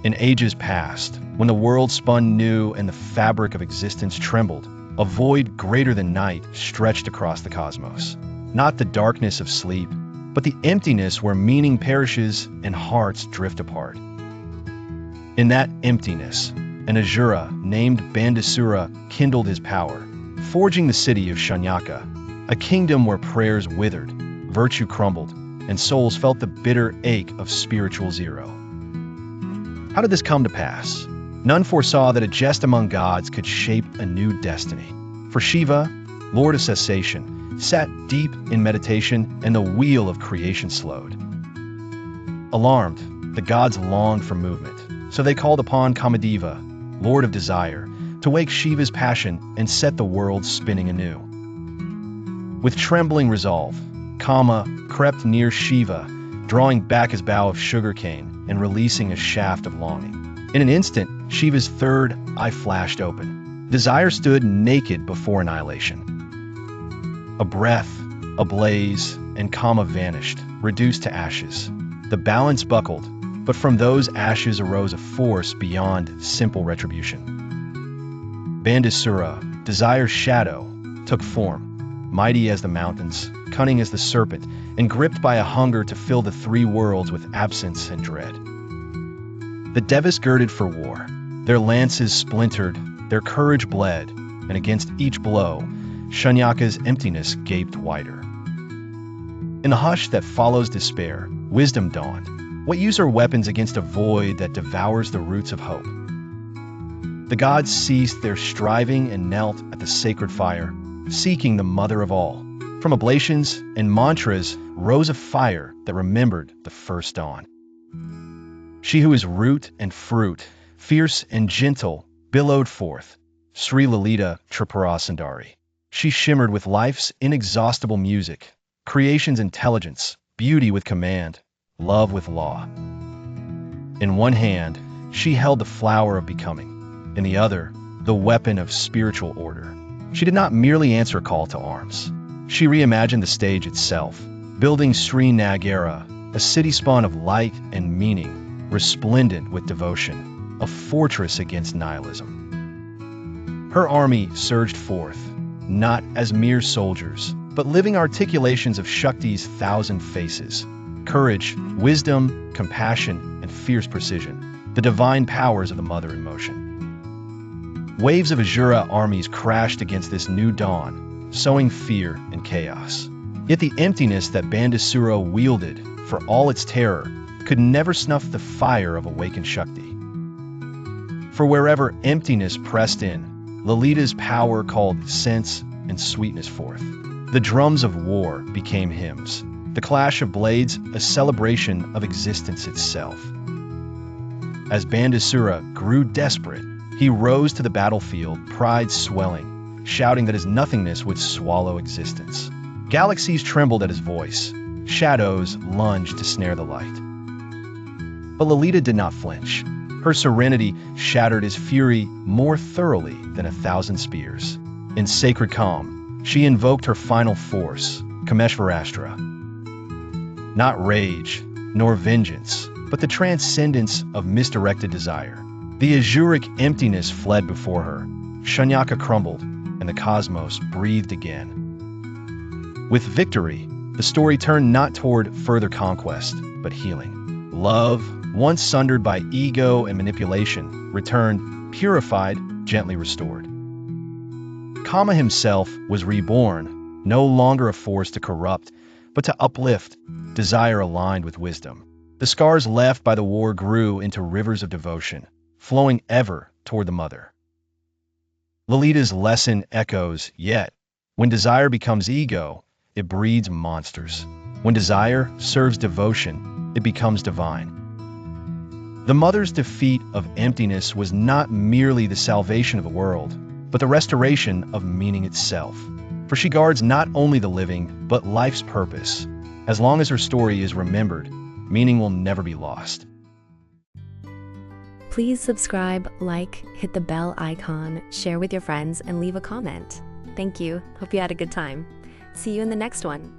In ages past, when the world spun new and the fabric of existence trembled, a void greater than night stretched across the cosmos. Not the darkness of sleep, but the emptiness where meaning perishes and hearts drift apart. In that emptiness, an Asura named Bandasura kindled his power, forging the city of Shunyaka, a kingdom where prayers withered, virtue crumbled, and souls felt the bitter ache of spiritual zero. How did this come to pass? None foresaw that a jest among gods could shape a new destiny. For Shiva, Lord of Cessation, sat deep in meditation, and the wheel of creation slowed. Alarmed, the gods longed for movement, so they called upon Kamadeva, Lord of Desire, to wake Shiva's passion and set the world spinning anew. With trembling resolve, Kama crept near Shiva, drawing back his bow of sugarcane and releasing a shaft of longing. In an instant, Shiva's third eye flashed open. Desire stood naked before annihilation. A breath, a blaze, and Kama vanished, reduced to ashes. The balance buckled, but from those ashes arose a force beyond simple retribution. Bandasura, Desire's shadow, took form, mighty as the mountains, cunning as the serpent, and gripped by a hunger to fill the three worlds with absence and dread. The Devas girded for war. Their lances splintered, their courage bled, and against each blow, Shunyaka's emptiness gaped wider. In the hush that follows despair, wisdom dawned. What use are weapons against a void that devours the roots of hope? The gods ceased their striving and knelt at the sacred fire, seeking the mother of all. From oblations and mantras rose a fire that remembered the first dawn. She who is root and fruit, fierce and gentle, billowed forth, Sri Lalita Tripurasundari. She shimmered with life's inexhaustible music, creation's intelligence, beauty with command, love with law. In one hand, she held the flower of becoming. In the other, the weapon of spiritual order. She did not merely answer a call to arms. She reimagined the stage itself, building Sri Nagara, a city spawn of light and meaning, resplendent with devotion, a fortress against nihilism. Her army surged forth, not as mere soldiers, but living articulations of Shakti's thousand faces. Courage, wisdom, compassion, and fierce precision, the divine powers of the mother in motion. Waves of Asura armies crashed against this new dawn, sowing fear and chaos. Yet the emptiness that Bandasura wielded, for all its terror, could never snuff the fire of awakened Shakti. For wherever emptiness pressed in, Lalita's power called sense and sweetness forth. The drums of war became hymns, the clash of blades a celebration of existence itself. As Bandasura grew desperate, he rose to the battlefield, pride swelling, shouting that his nothingness would swallow existence. Galaxies trembled at his voice, shadows lunged to snare the light. But Lalita did not flinch. Her serenity shattered his fury more thoroughly than 1,000 spears. In sacred calm, she invoked her final force, Kameshvarastra. Not rage, nor vengeance, but the transcendence of misdirected desire. The Asuric emptiness fled before her, Shunyaka crumbled, and the cosmos breathed again. With victory, the story turned not toward further conquest, but healing. Love, once sundered by ego and manipulation, returned, purified, gently restored. Kama himself was reborn, no longer a force to corrupt, but to uplift, desire aligned with wisdom. The scars left by the war grew into rivers of devotion, flowing ever toward the mother. Lalita's lesson echoes, yet, when desire becomes ego, it breeds monsters. When desire serves devotion, it becomes divine. The mother's defeat of emptiness was not merely the salvation of the world, but the restoration of meaning itself. For she guards not only the living, but life's purpose. As long as her story is remembered, meaning will never be lost. Please subscribe, like, hit the bell icon, share with your friends, and leave a comment. Thank you. Hope you had a good time. See you in the next one.